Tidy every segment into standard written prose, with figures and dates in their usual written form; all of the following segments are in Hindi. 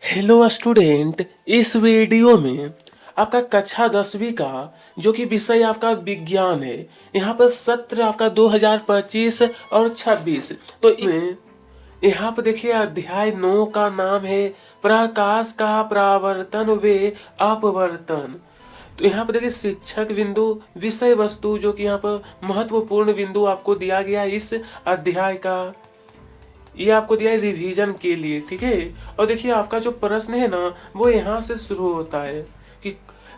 हेलो स्टूडेंट, इस वीडियो में आपका कक्षा 10वीं का जो कि विषय आपका विज्ञान है। यहाँ पर सत्र आपका 2025 और 26। तो इसमें यहाँ पर देखिए अध्याय 9 का नाम है प्रकाश का परावर्तन व अपवर्तन। तो यहाँ पर देखिए शिक्षक बिंदु, विषय वस्तु, जो कि यहाँ पर महत्वपूर्ण बिंदु आपको दिया गया इस अध्याय का, ये आपको दिया है रिवीजन के लिए। ठीक है, और देखिए आपका जो प्रश्न है ना वो यहाँ से शुरू होता है कि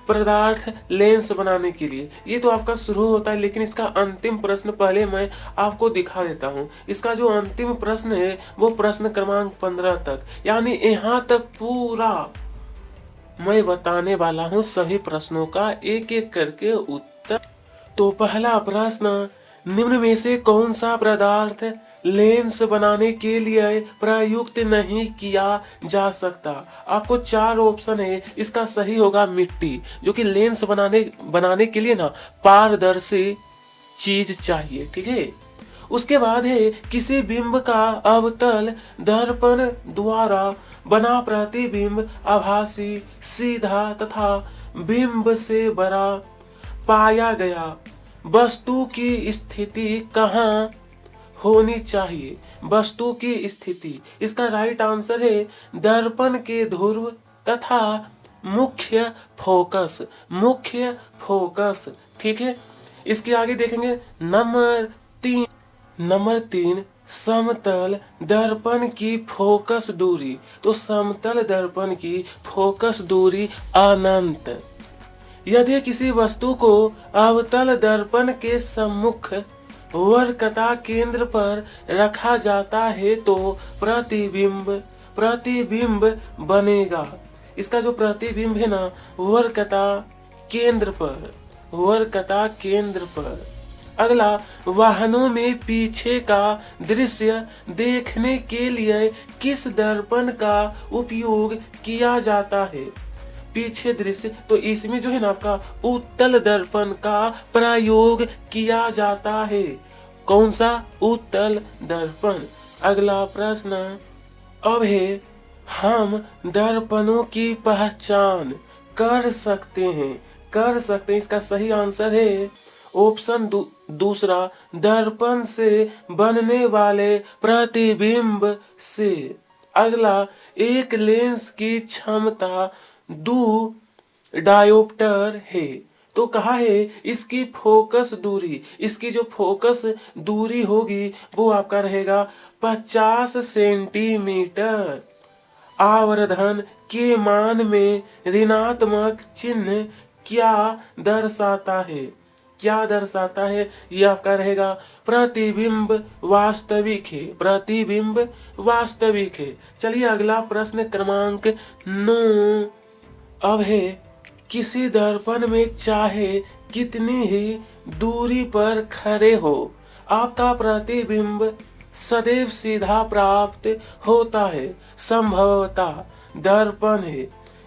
पदार्थ लेंस बनाने के लिए, ये तो आपका शुरू होता है। लेकिन इसका अंतिम प्रश्न पहले मैं आपको दिखा देता हूँ। इसका जो अंतिम प्रश्न है वो प्रश्न क्रमांक 15 तक, यानी यहाँ तक पूरा मैं बताने वाला हूँ सभी प्रश्नों का एक एक करके उत्तर। तो पहला प्रश्न, निम्न में से कौन सा पदार्थ लेंस बनाने के लिए प्रयुक्त नहीं किया जा सकता? आपको 4 ऑप्शन है, इसका सही होगा मिट्टी, जो कि लेंस बनाने के लिए ना पारदर्शी चीज चाहिए। ठीक है, उसके बाद है किसी बिंब का अवतल दर्पण द्वारा बना प्रतिबिंब आभासी, सीधा तथा बिंब से बड़ा पाया गया वस्तु की स्थिति कहाँ होनी चाहिए? वस्तु की स्थिति, इसका राइट आंसर है दर्पण के ध्रुव तथा मुख्य फोकस। मुख्य फोकस, ठीक है। इसके आगे देखेंगे नंबर 3 समतल दर्पण की फोकस दूरी। तो समतल दर्पण की फोकस दूरी अनंत। यदि किसी वस्तु को अवतल दर्पण के सम्मुख वर्कता केंद्र पर रखा जाता है तो प्रतिबिंब बनेगा। इसका जो प्रतिबिंब है ना वर्कता केंद्र पर। अगला, वाहनों में पीछे का दृश्य देखने के लिए किस दर्पण का उपयोग किया जाता है? पीछे दृश्य, तो इसमें जो है ना आपका उत्तल दर्पण का प्रयोग किया जाता है। कौन सा? उत्तल दर्पण। अगला प्रश्न अब है, हम दर्पणों की पहचान कर सकते हैं। इसका सही आंसर है ऑप्शन दूसरा, दर्पण से बनने वाले प्रतिबिंब से। अगला, एक लेंस की क्षमता 2 डायोप्टर है। तो कहा है इसकी फोकस दूरी, इसकी जो फोकस दूरी होगी वो आपका रहेगा 50 सेंटीमीटर। आवर्धन के मान में ऋणात्मक चिन्ह क्या दर्शाता है? ये आपका रहेगा प्रतिबिंब वास्तविक है। चलिए अगला प्रश्न क्रमांक 9 अब है, किसी दर्पण में चाहे कितनी ही दूरी पर खड़े हो आपका प्रतिबिंब सदैव सीधा प्राप्त होता है। संभवतः दर्पण है,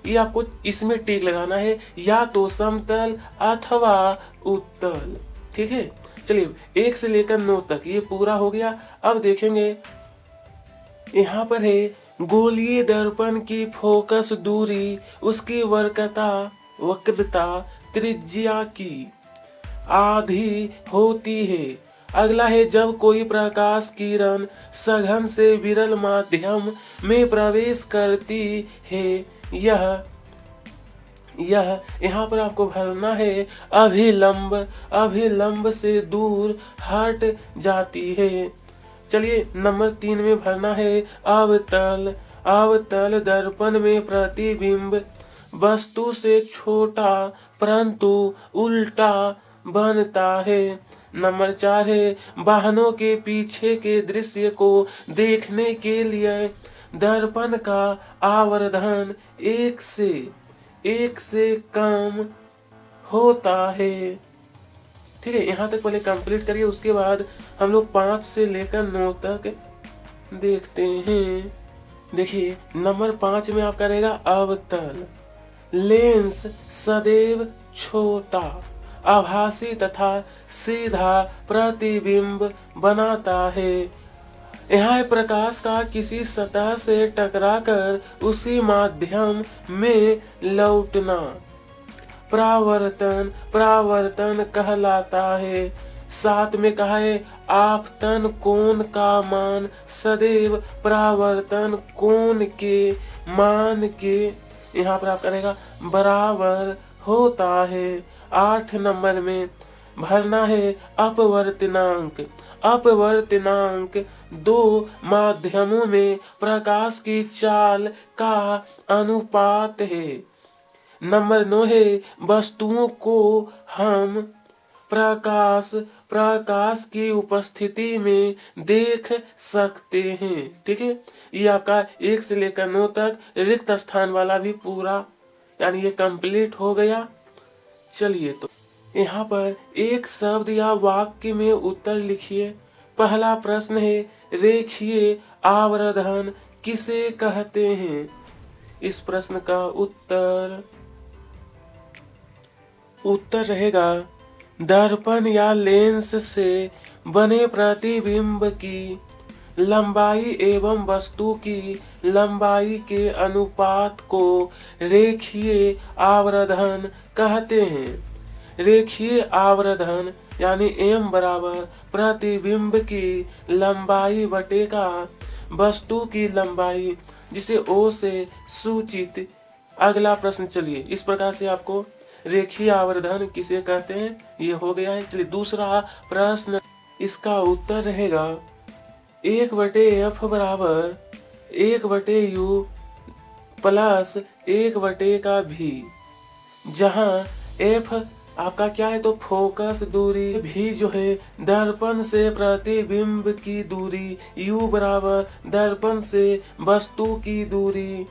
ये आपको इसमें टिक लगाना है, या तो समतल अथवा उत्तल। ठीक है, चलिए 1 से लेकर 9 तक ये पूरा हो गया। अब देखेंगे यहाँ पर है, गोलीय दर्पण की फोकस दूरी उसकी वक्रता त्रिज्या की आधी होती है। अगला है, जब कोई प्रकाश किरण सघन से विरल माध्यम में प्रवेश करती है, यह यहाँ पर आपको भरना है अभिलंब से दूर हट जाती है। चलिए नंबर 3 में भरना है अवतल दर्पण में प्रतिबिंब वस्तु से छोटा परंतु उल्टा बनता है। नंबर 4 है, वाहनों के पीछे के दृश्य को देखने के लिए दर्पण का आवर्धन 1 से कम होता है। ठीक है, यहाँ तक पहले कंप्लीट करिए, उसके बाद हम लोग 5 से लेकर 9 तक देखते हैं। देखिए नंबर 5 में आपका रहेगा अवतल लेंस सदैव छोटा, आभासी तथा सीधा प्रतिबिंब बनाता है। यहाँ है प्रकाश का किसी सतह से टकराकर उसी माध्यम में लौटना परावर्तन परावर्तन कहलाता है। साथ में कहा है आपतन कोण का मान सदैव परावर्तन कोण के मान के यहाँ पर आप करेगा बराबर होता है। 8 नंबर में भरना है अपवर्तनांक। अपवर्तनांक दो माध्यमों में प्रकाश की चाल का अनुपात है। नंबर 9 है वस्तुओं को हम प्रकाश की उपस्थिति में देख सकते हैं। ठीक है, ये आपका 1 से लेकर 9 तक रिक्त स्थान वाला भी पूरा यानी ये कंप्लीट हो गया। चलिए तो यहाँ पर एक शब्द या वाक्य में उत्तर लिखिए। पहला प्रश्न है रेखीय आवर्धन किसे कहते हैं? इस प्रश्न का उत्तर रहेगा दर्पण या लेंस से बने प्रतिबिंब की लंबाई एवं वस्तु की लंबाई के अनुपात को रेखीय आवर्धन कहते हैं। रेखीय आवर्धन यानी m बराबर प्रतिबिंब की लंबाई बटेगा वस्तु की लंबाई, जिसे O से सूचित। अगला प्रश्न चलिए इस प्रकार से आपको रेखीय आवर्धन किसे कहते हैं ये हो गया है। चलिए दूसरा प्रश्न, इसका उत्तर रहेगा 1/f बराबर 1/u प्लस 1/v, जहाँ f आपका क्या है तो फोकस दूरी, भी जो है दर्पण से प्रतिबिंब की दूरी, u बराबर दर्पण से वस्तु की दूरी।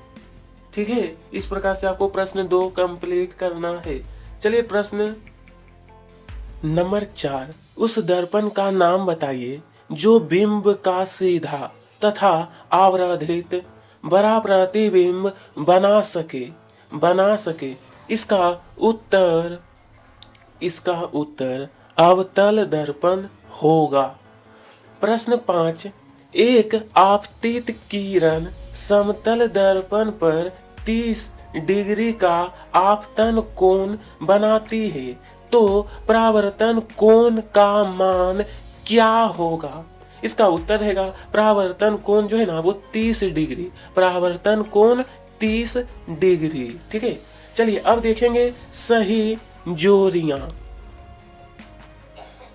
ठीक है, इस प्रकार से आपको प्रश्न 2 कंप्लीट करना है। चलिए प्रश्न नंबर 4, उस दर्पण का नाम बताइए जो बिंब का सीधा तथा आवरधित बड़ा प्रतिबिंब बना सके। इसका उत्तर अवतल दर्पण होगा। प्रश्न 5, एक आपतित किरण समतल दर्पण पर 30 डिग्री का आपतन कोण बनाती है, तो परावर्तन कोण का मान क्या होगा? इसका उत्तर रहेगा परावर्तन कोण जो है ना वो 30 डिग्री, परावर्तन कोण 30 डिग्री। ठीक है, चलिए अब देखेंगे सही जोड़ियां।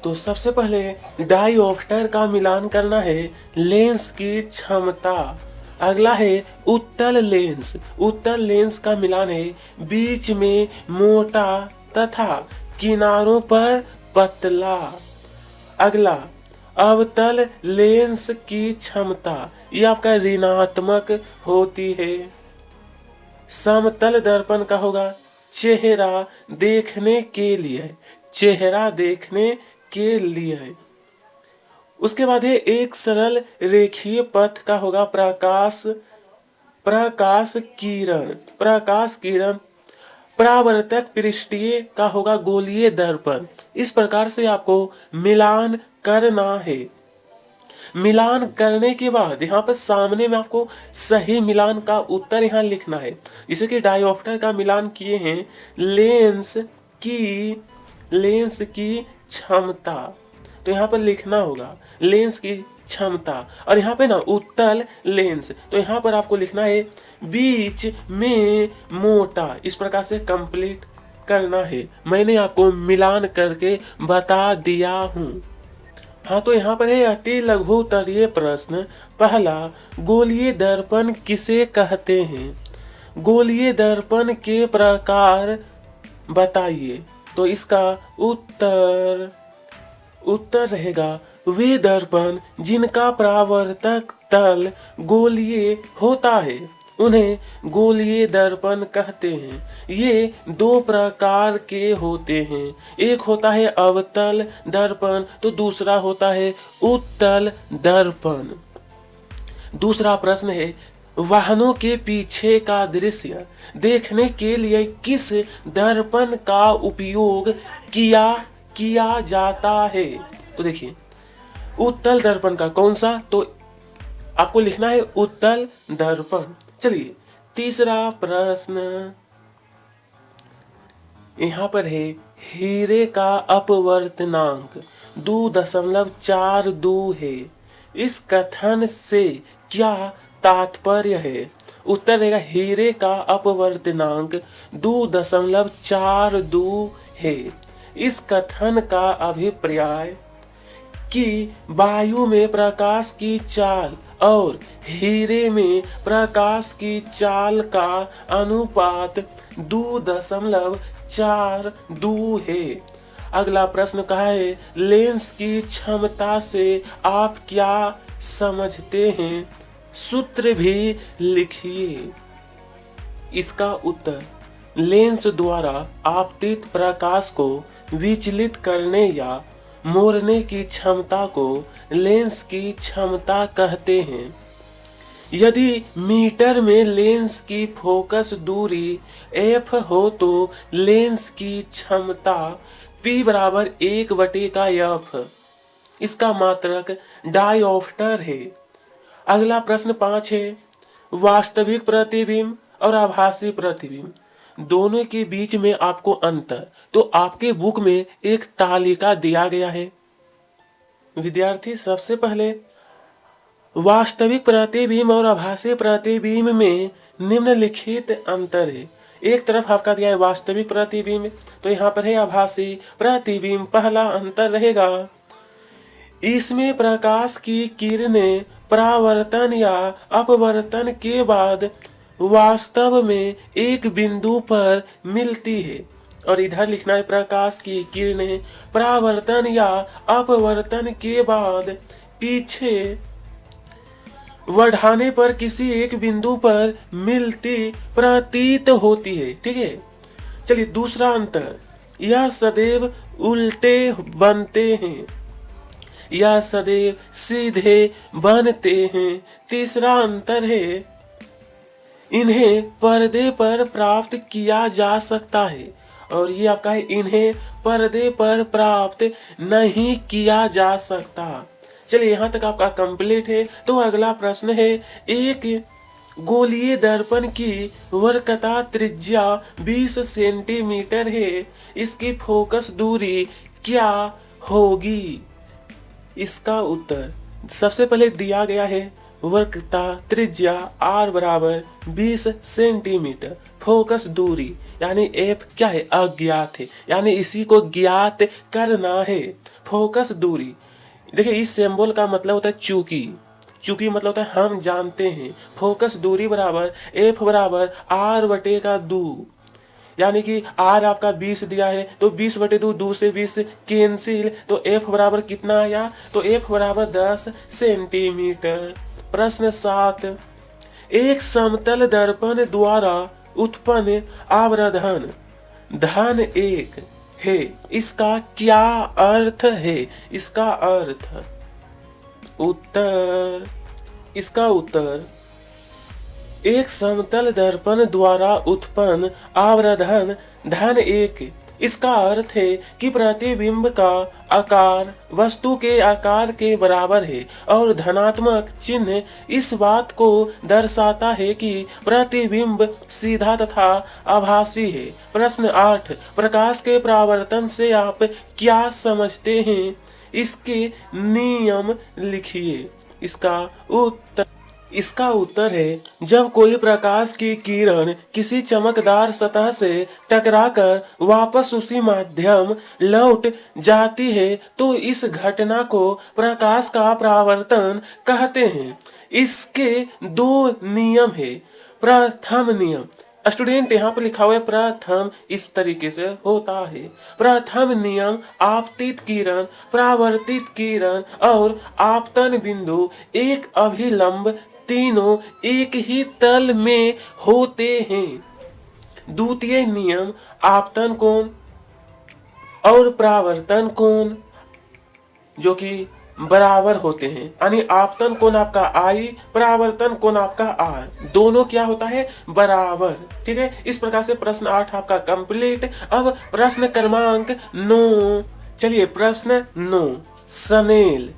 तो सबसे पहले डायोप्टर का मिलान करना है लेंस की क्षमता। अगला है उत्तल लेंस का मिलान है बीच में मोटा तथा किनारों पर पतला। अगला अवतल लेंस की क्षमता, ये आपका ऋणात्मक होती है। समतल दर्पण का होगा चेहरा देखने के लिए। उसके बाद है एक सरल रेखीय पथ का होगा प्रकाश किरण। परावर्तक पृष्ठीय का होगा गोलीय दर्पण। इस प्रकार से आपको मिलान करना है। मिलान करने के बाद यहाँ पर सामने में आपको सही मिलान का उत्तर यहाँ लिखना है। जैसे कि डायोप्टर का मिलान किए हैं लेंस की क्षमता, तो यहाँ पर लिखना होगा लेंस की क्षमता। और यहाँ पे ना उत्तल लेंस, तो यहाँ पर आपको लिखना है बीच में मोटा। इस प्रकार से कंप्लीट करना है। मैंने आपको मिलान करके बता दिया हूँ। हाँ, तो यहाँ पर है अति लघु उत्तरीय प्रश्न। पहला, गोलीय दर्पण किसे कहते हैं? गोलीय दर्पण के प्रकार बताइए। तो इसका उत्तर रहेगा वे दर्पण जिनका परावर्तक तल गोलीय होता है उन्हें गोलीय दर्पण कहते हैं। ये 2 प्रकार के होते हैं, एक होता है अवतल दर्पण तो दूसरा होता है उत्तल दर्पण। दूसरा प्रश्न है वाहनों के पीछे का दृश्य देखने के लिए किस दर्पण का उपयोग किया जाता है? तो देखिए उत्तल दर्पण का कौन सा, तो आपको लिखना है उत्तल दर्पण। चलिए तीसरा प्रश्न यहाँ पर है, हीरे का अपवर्तनांक 2.42 है। इस कथन से क्या तात्पर्य है? उत्तर रहेगा हीरे का अपवर्तनांक 2.42 है। इस कथन का अभिप्राय कि वायु में प्रकाश की चाल और हीरे में प्रकाश की चाल का अनुपात 2.42 है। अगला प्रश्न कहा है, लेंस की क्षमता से आप क्या समझते हैं? सूत्र भी लिखिए। इसका उत्तर, लेंस द्वारा आपतित प्रकाश को विचलित करने या मोड़ने की क्षमता को लेंस की क्षमता कहते हैं। यदि मीटर में लेंस की फोकस दूरी f हो तो लेंस की क्षमता P बराबर 1/f। इसका मात्रक डायोप्टर है। अगला प्रश्न 5 है, वास्तविक प्रतिबिंब और आभासी प्रतिबिंब दोनों के बीच में आपको अंतर, तो आपके बुक में एक तालिका दिया गया है। विद्यार्थी, सबसे पहले वास्तविक प्रतिबिंब और आभासी प्रतिबिंब में निम्नलिखित अंतर है। एक तरफ आपका दिया है वास्तविक प्रतिबिंब, तो यहाँ पर है आभासी प्रतिबिंब। पहला अंतर रहेगा, इसमें प्रकाश की किरणें परावर्तन या अपवर्तन के बाद वास्तव में एक बिंदु पर मिलती है, और इधर लिखना है प्रकाश की किरणें परावर्तन या अपवर्तन के बाद पीछे बढ़ाने पर किसी एक बिंदु पर मिलती प्रतीत होती है। ठीक है। चलिए दूसरा अंतर, यह सदैव उल्टे बनते हैं, यह सदैव सीधे बनते हैं। तीसरा अंतर है, इन्हें पर्दे पर प्राप्त किया जा सकता है, और ये आपका है इन्हें पर्दे पर प्राप्त नहीं किया जा सकता। चलिए यहाँ तक आपका कंप्लीट है। तो अगला प्रश्न है, एक गोलीय दर्पण की वक्रता त्रिज्या 20 सेंटीमीटर है, इसकी फोकस दूरी क्या होगी? इसका उत्तर, सबसे पहले दिया गया है वक्रता त्रिज्या r बराबर 20 सेंटीमीटर, फोकस दूरी यानी f क्या है? अज्ञात है, यानी इसी को ज्ञात करना है। फोकस दूरी, देखिए इस सिंबल का मतलब होता है चूंकि, चूंकि मतलब होता है हम जानते हैं। फोकस दूरी बराबर f बराबर r/2, यानी कि r आपका 20 दिया है, तो 20/2, 2 से 20 कैंसिल, तो f बराबर कितना आया? तो f बराबर 10 सेंटीमीटर। प्रश्न 7, एक समतल दर्पण द्वारा उत्पन्न आवरण धन 1 है, इसका क्या अर्थ है? इसका अर्थ, उत्तर, इसका उत्तर, एक समतल दर्पण द्वारा उत्पन्न आवरण धन 1, इसका अर्थ है कि प्रतिबिंब का आकार वस्तु के आकार के बराबर है, और धनात्मक चिन्ह इस बात को दर्शाता है कि प्रतिबिंब सीधा तथा आभासी है। प्रश्न 8, प्रकाश के परावर्तन से आप क्या समझते हैं? इसके नियम लिखिए। इसका उत्तर है, जब कोई प्रकाश की किरण किसी चमकदार सतह से टकराकर वापस उसी माध्यम लौट जाती है, तो इस घटना को प्रकाश का परावर्तन कहते हैं। इसके 2 नियम है। प्रथम नियम, स्टूडेंट यहाँ पर लिखा हुआ है प्रथम, इस तरीके से होता है। प्रथम नियम, आपतित किरण, परावर्तित किरण और आपतन बिंदु एक अभिलंब तीनों एक ही तल में होते हैं। द्वितीय नियम, आपतन कोण और परावर्तन कोण जो कि बराबर होते हैं, यानी आपतन कोण आपका I, परावर्तन कोण आपका R, दोनों क्या होता है? बराबर। ठीक है। इस प्रकार से प्रश्न 8 आपका कंप्लीट। अब प्रश्न क्रमांक 9, चलिए प्रश्न 9, स्नेल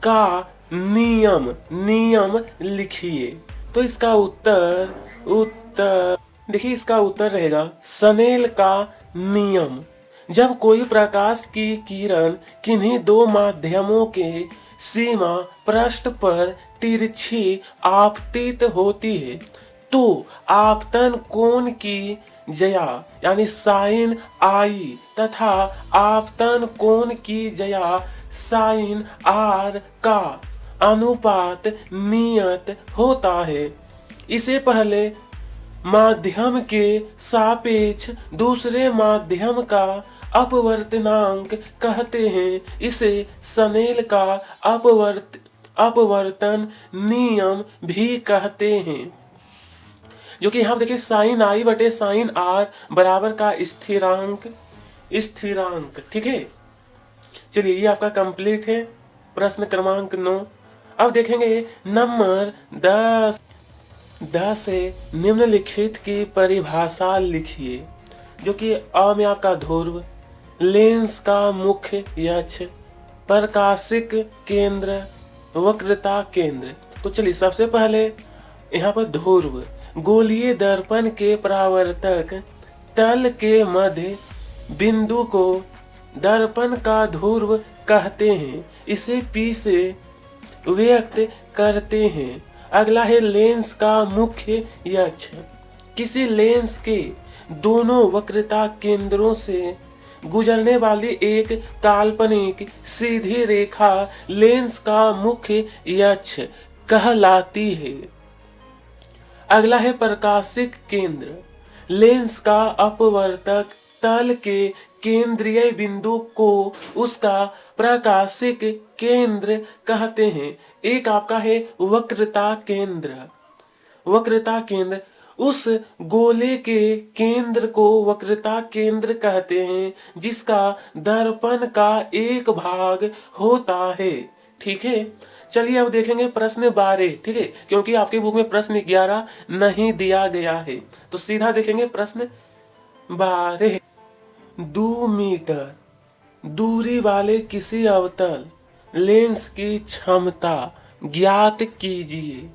का नियम नियम लिखिए। तो इसका उत्तर उत्तर देखिए, इसका उत्तर रहेगा स्नेल का नियम। जब कोई प्रकाश की किरण किन्हीं दो माध्यमों के सीमा पृष्ठ पर तिरछी आपतित होती है तो आपतन कोण की जया यानी साइन आई तथा आपतन कोण की जया साइन आर का अनुपात नियत होता है। इसे पहले माध्यम के सापेक्ष दूसरे माध्यम का अपवर्तनांक कहते हैं। इसे स्नेल का अपवर्तन नियम भी कहते हैं। जो कि यहाँ देखिए साइन आई बटे साइन आर बराबर का स्थिरांक ठीक है। चलिए ये आपका कंप्लीट है प्रश्न क्रमांक 9। अब देखेंगे नंबर 10 से निम्नलिखित की परिभाषा लिखिए। जो कि अ में आपका ध्रुव, लेंस का मुख्य अक्ष, प्रकाशिक केंद्र, वक्रता केंद्र। तो चलिए सबसे पहले यहाँ पर ध्रुव, गोलीय दर्पण के परावर्तक तल के मध्य बिंदु को दर्पण का ध्रुव कहते हैं। इसे P से व्यक्त करते हैं। अगला है लेंस का मुख्य अक्ष। किसी लेंस के दोनों वक्रता केंद्रों से गुजरने वाली एक काल्पनिक सीधी रेखा लेंस का मुख्य अक्ष कहलाती है। अगला है प्रकाशिक केंद्र। लेंस का अपवर्तक तल के केंद्रीय बिंदु को उसका प्रकाशिक केंद्र कहते हैं। एक आपका है वक्रता केंद्र उस गोले के केंद्र को वक्रता केंद्र कहते हैं जिसका दर्पण का एक भाग होता है। ठीक है, चलिए अब देखेंगे प्रश्न 12। ठीक है, क्योंकि आपके बुक में प्रश्न 11 नहीं दिया गया है तो सीधा देखेंगे प्रश्न 12। 2 मीटर दूरी वाले किसी अवतल लेंस की क्षमता ज्ञात कीजिए।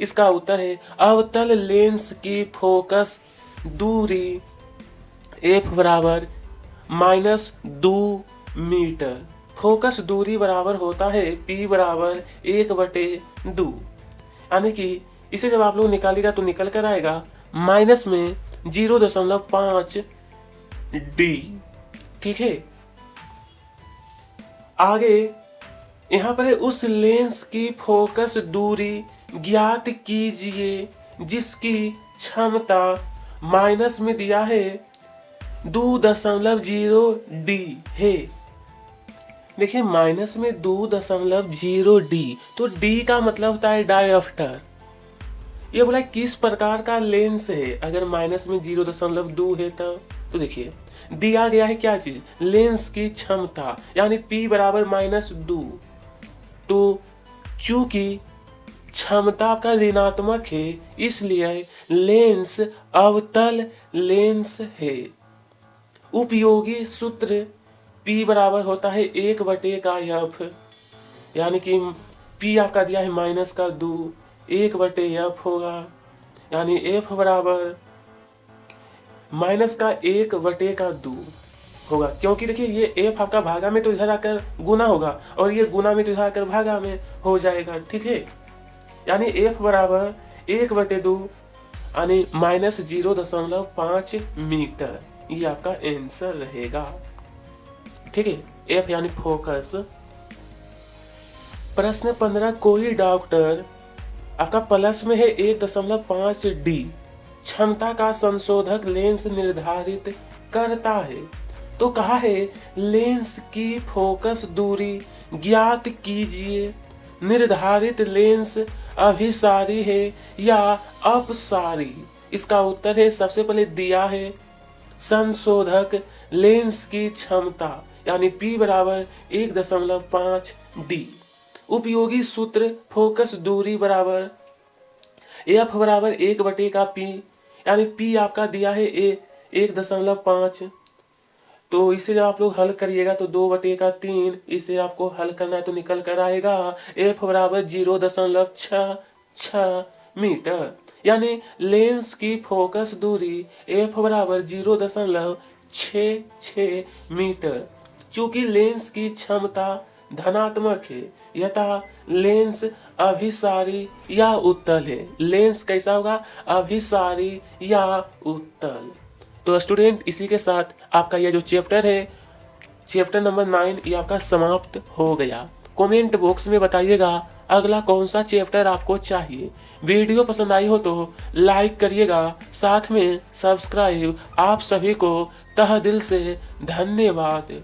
इसका उत्तर है अवतल लेंस की फोकस दूरी f बराबर -2 मीटर। फोकस दूरी बराबर होता है P बराबर 1/2। यानी कि इसे जब आप लोग निकालेगा तो निकल कर आएगा माइनस में 0.5 D। ठीक है, आगे यहाँ पर उस लेंस की फोकस दूरी ज्ञात कीजिए जिसकी क्षमता माइनस में दिया है 2.0 D है। देखिए माइनस में 2.0 D, तो D का मतलब होता है डायोप्टर। ये बोला किस प्रकार का लेंस है। अगर माइनस में 0.2 है तो देखिए दिया गया है क्या चीज, लेंस की क्षमता यानी P बराबर -2। तो चूंकि क्षमता का ऋणात्मक है इसलिए लेंस अवतल लेंस है। उपयोगी सूत्र P बराबर होता है 1/f। यानी कि P आपका दिया है -2, 1/f होगा। यानी F बराबर -1/2 होगा। क्योंकि देखिए ये F आपका भागा में तो इधर आकर गुना होगा और ये गुना में तो इधर आकर भागा में हो जाएगा। ठीक है, यानी F बराबर 1/2 यानी -0.5 मीटर। ये आपका आंसर रहेगा। ठीक है, F यानी फोकस। प्रश्न 15, कोई डॉक्टर आपका प्लस में है 1.5 D क्षमता का संशोधक लेंस निर्धारित करता है। तो कहा है लेंस की फोकस दूरी ज्ञात कीजिए। निर्धारित लेंस अभिसारी है या अपसारी। इसका उत्तर है सबसे पहले दिया है संशोधक लेंस की क्षमता यानी P बराबर 1.5 D। उपयोगी सूत्र फोकस दूरी बराबर F बराबर 1/P यानी P आपका दिया है 1.5। तो तो इसे जब आप लोग हल करिएगा तो 2/3 इसे आपको हल करना है तो निकल कर आएगा f बराबर 0.66 मीटर। यानी लेंस की फोकस दूरी f बराबर 0.66 मीटर। चूंकि लेंस की क्षमता धनात्मक है यथा लेंस अभिसारी या उत्तल है। लेंस कैसा होगा? अभिसारी या उत्तल। तो स्टूडेंट, इसी के साथ आपका यह जो चैप्टर है, चैप्टर नंबर 9, ये आपका समाप्त हो गया। कमेंट बॉक्स में बताइएगा अगला कौन सा चैप्टर आपको चाहिए। वीडियो पसंद आई हो तो लाइक करिएगा, साथ में सब्सक्राइब। आप सभी को तहे दिल से धन्यवाद।